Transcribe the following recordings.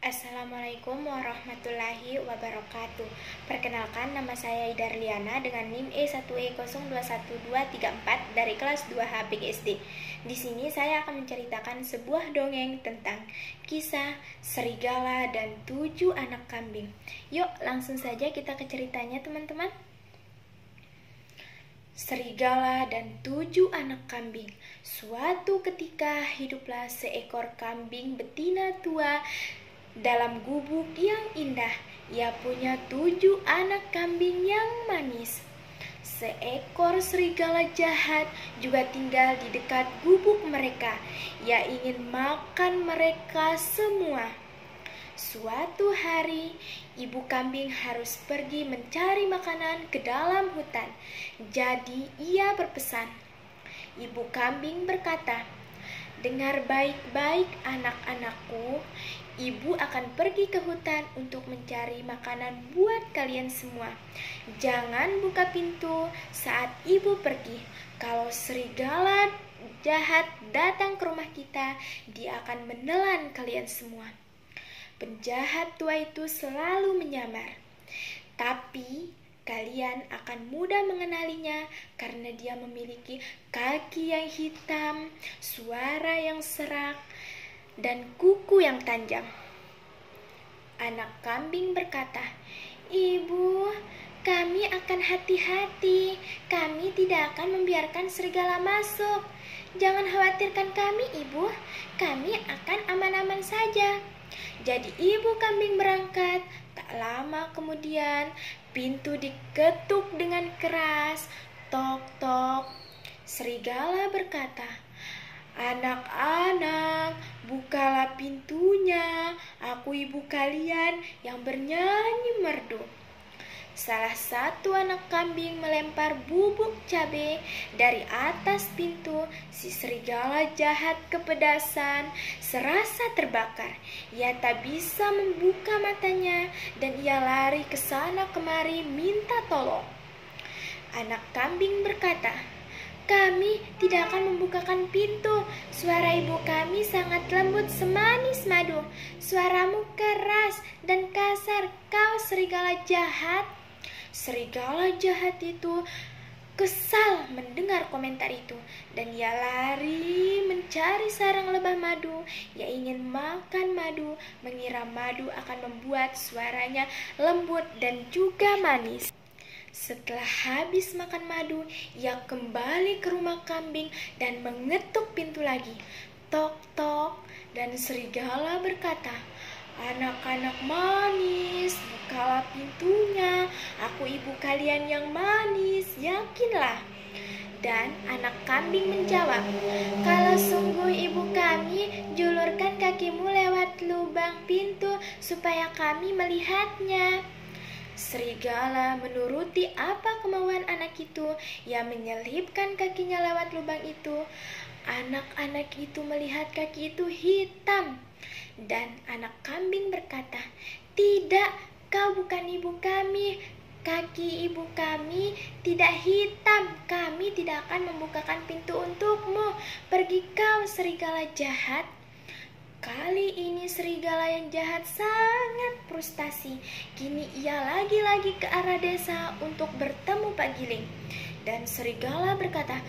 Assalamualaikum warahmatullahi wabarakatuh. Perkenalkan, nama saya Ida Arliana dengan NIM E1E021234 dari kelas 2H PGSD. Di sini saya akan menceritakan sebuah dongeng tentang kisah serigala dan 7 anak kambing. Yuk, langsung saja kita ke ceritanya, teman-teman. Serigala dan 7 anak kambing. Suatu ketika hiduplah seekor kambing betina tua dalam gubuk yang indah. Ia punya 7 anak kambing yang manis. Seekor serigala jahat juga tinggal di dekat gubuk mereka. Ia ingin makan mereka semua. Suatu hari, ibu kambing harus pergi mencari makanan ke dalam hutan. Jadi ia berpesan. Ibu kambing berkata, "Dengar baik-baik anak-anakku, ibu akan pergi ke hutan untuk mencari makanan buat kalian semua. Jangan buka pintu saat ibu pergi. Kalau serigala jahat datang ke rumah kita, dia akan menelan kalian semua." Penjahat tua itu selalu menyamar, tapi kalian akan mudah mengenalinya karena dia memiliki kaki yang hitam, suara yang serak, dan kuku yang tajam. Anak kambing berkata, "Ibu, kami akan hati-hati. Kami tidak akan membiarkan serigala masuk. Jangan khawatirkan kami, Ibu. Kami akan aman-aman saja." Jadi ibu kambing berangkat. Tak lama kemudian, pintu diketuk dengan keras. Tok-tok. Serigala berkata, "Anak-anak, bukalah pintunya. Aku ibu kalian yang bernyanyi merdu." Salah satu anak kambing melempar bubuk cabai dari atas pintu. Si serigala jahat kepedasan, serasa terbakar. Ia tak bisa membuka matanya dan ia lari ke sana kemari minta tolong. Anak kambing berkata, "Kami tidak akan membukakan pintu. Suara ibu kami sangat lembut semanis madu. Suaramu keras dan kasar, kau serigala jahat." Serigala jahat itu kesal mendengar komentar itu dan ia lari mencari sarang lebah madu. Ia ingin makan madu, mengira madu akan membuat suaranya lembut dan juga manis. Setelah habis makan madu, ia kembali ke rumah kambing dan mengetuk pintu lagi. Tok-tok, dan serigala berkata, "Anak-anak manis, bukalah pintunya. Aku ibu kalian yang manis, yakinlah." Dan anak kambing menjawab, "Kalau sungguh ibu kami, julurkan kakimu lewat lubang pintu supaya kami melihatnya." Serigala menuruti apa kemauan anak itu. Ia menyelipkan kakinya lewat lubang itu. Anak-anak itu melihat kaki itu hitam. Dan anak kambing berkata, "Tidak, kau bukan ibu kami. Kaki ibu kami tidak hitam. Kami tidak akan membukakan pintu untukmu. Pergi kau, serigala jahat." Kali ini serigala yang jahat sangat frustasi. Kini ia lagi-lagi ke arah desa untuk bertemu Pak Giling. Dan serigala berkata,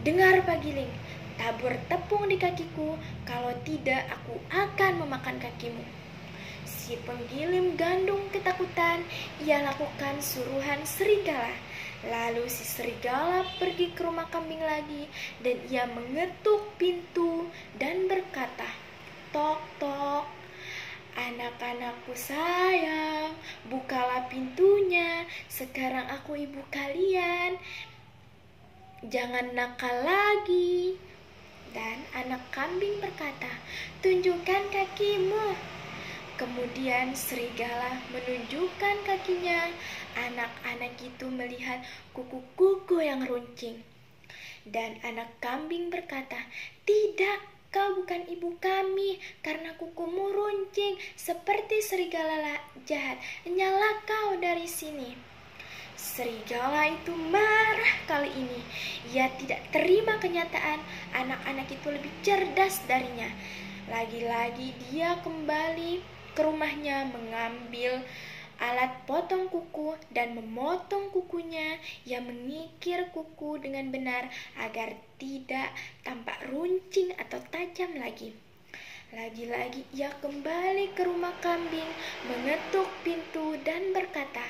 "Dengar Pak Giling, tabur tepung di kakiku, kalau tidak aku akan memakan kakimu." Si penggiling gandum ketakutan. Ia lakukan suruhan serigala. Lalu si serigala pergi ke rumah kambing lagi dan ia mengetuk pintu dan berkata, "Tok-tok, anak-anakku sayang, bukalah pintunya. Sekarang aku ibu kalian. Jangan nakal lagi." Dan anak kambing berkata, "Tunjukkan kakimu." Kemudian serigala menunjukkan kakinya. Anak-anak itu melihat kuku-kuku yang runcing. Dan anak kambing berkata, "Tidak, kau bukan ibu kami karena kukumu runcing seperti serigala jahat. Nyala kau dari sini." Serigala itu marah kali ini. Ia tidak terima kenyataan anak-anak itu lebih cerdas darinya. Lagi-lagi dia kembali ke rumahnya mengambil alat potong kuku dan memotong kukunya. Ia mengikir kuku dengan benar agar tidak tampak runcing atau tajam lagi. Lagi-lagi ia kembali ke rumah kambing, mengetuk pintu dan berkata,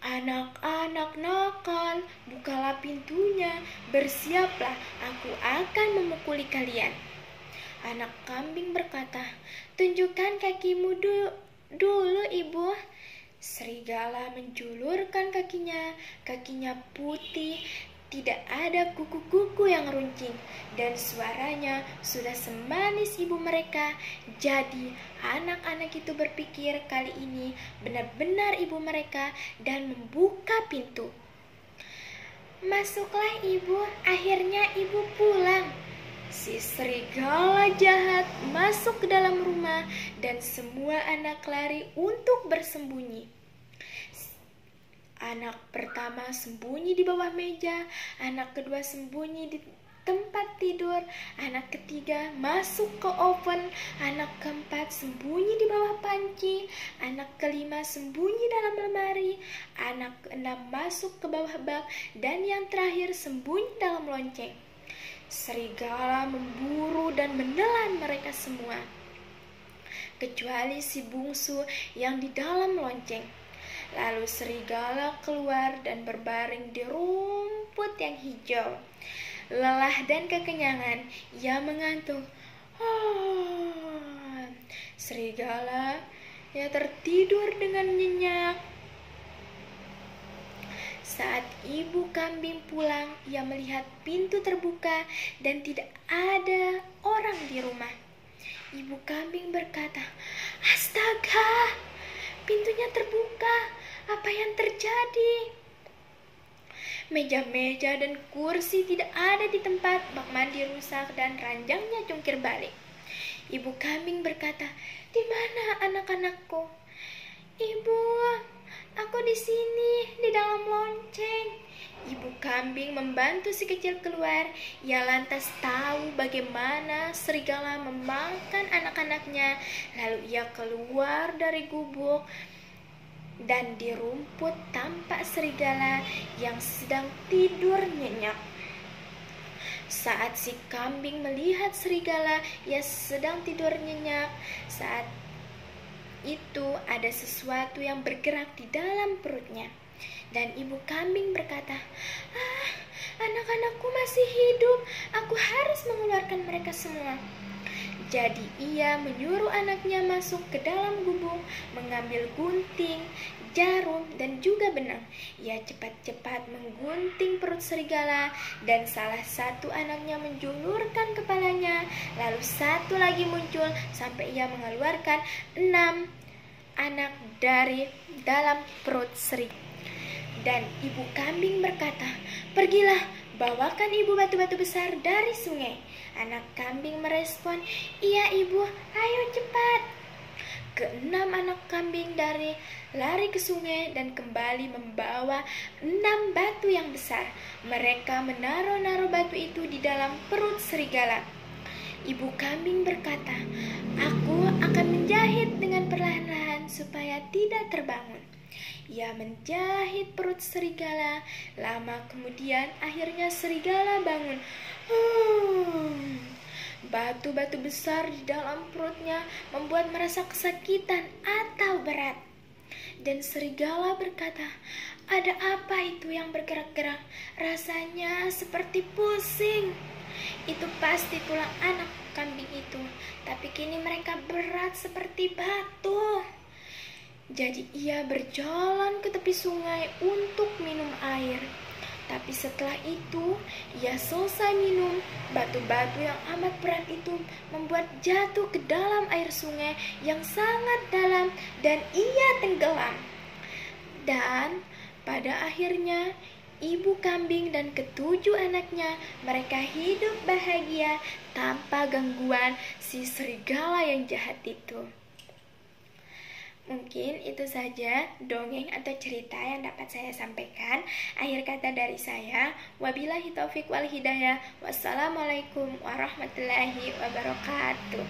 "Anak-anak nakal, bukalah pintunya, bersiaplah, aku akan memukuli kalian." Anak kambing berkata, "Tunjukkan kakimu dulu, Ibu." Serigala menjulurkan kakinya putih, tidak ada kuku-kuku yang runcing, dan suaranya sudah semanis ibu mereka. Jadi anak-anak itu berpikir kali ini benar-benar ibu mereka dan membuka pintu. "Masuklah Ibu, akhirnya Ibu pulang." Si serigala jahat masuk ke dalam rumah dan semua anak lari untuk bersembunyi. Anak pertama sembunyi di bawah meja, anak kedua sembunyi di tempat tidur, anak ketiga masuk ke oven, anak keempat sembunyi di bawah panci, anak kelima sembunyi dalam lemari, anak keenam masuk ke bawah bak, dan yang terakhir sembunyi dalam lonceng. Serigala memburu dan menelan mereka semua, kecuali si bungsu yang di dalam lonceng. Lalu serigala keluar dan berbaring di rumput yang hijau. Lelah dan kekenyangan, ia mengantuk. Serigala ia tertidur dengan nyenyak. Saat ibu kambing pulang, ia melihat pintu terbuka dan tidak ada orang di rumah. Ibu kambing berkata, "Astaga, pintunya terbuka. Apa yang terjadi?" Meja-meja dan kursi tidak ada di tempat, bak mandi rusak dan ranjangnya jungkir balik. Ibu kambing berkata, "Di mana anak-anakku?" "Ibu, aku di sini, di dalam lonceng." Ibu kambing membantu si kecil keluar. Ia lantas tahu bagaimana serigala memakan anak-anaknya. Lalu ia keluar dari gubuk, dan di rumput tampak serigala yang sedang tidur nyenyak. Saat si kambing melihat serigala ia sedang tidur nyenyak, saat itu ada sesuatu yang bergerak di dalam perutnya. Dan ibu kambing berkata, "Anak-anakku masih hidup, aku harus mengeluarkan mereka semua." Jadi ia menyuruh anaknya masuk ke dalam gubuk, mengambil gunting, jarum, dan juga benang. Ia cepat-cepat menggunting perut serigala, dan salah satu anaknya menjulurkan kepalanya, lalu satu lagi muncul sampai ia mengeluarkan 6 anak dari dalam perut serigala. Dan ibu kambing berkata, "Pergilah, bawakan ibu batu-batu besar dari sungai." Anak kambing merespon, "Iya ibu, ayo cepat." Keenam anak kambing lari ke sungai dan kembali membawa 6 batu yang besar. Mereka menaruh-naruh batu itu di dalam perut serigala. Ibu kambing berkata, "Aku akan menjahit dengan perlahan-lahan supaya tidak terbangun." Ia menjahit perut serigala. Lama kemudian akhirnya serigala bangun. Batu-batu besar di dalam perutnya membuat merasa kesakitan atau berat. Dan serigala berkata, "Ada apa itu yang bergerak-gerak? Rasanya seperti pusing." Itu pasti tulang anak kambing itu, tapi kini mereka berat seperti batu. Jadi ia berjalan ke tepi sungai untuk minum air. Tapi setelah itu, ia selesai minum. Batu-batu yang amat berat itu membuat jatuh ke dalam air sungai yang sangat dalam, dan ia tenggelam. Dan pada akhirnya, ibu kambing dan ketujuh anaknya, mereka hidup bahagia tanpa gangguan si serigala yang jahat itu. Mungkin itu saja dongeng atau cerita yang dapat saya sampaikan. Akhir kata dari saya, wabillahi taufik wal hidayah. Wassalamualaikum warahmatullahi wabarakatuh.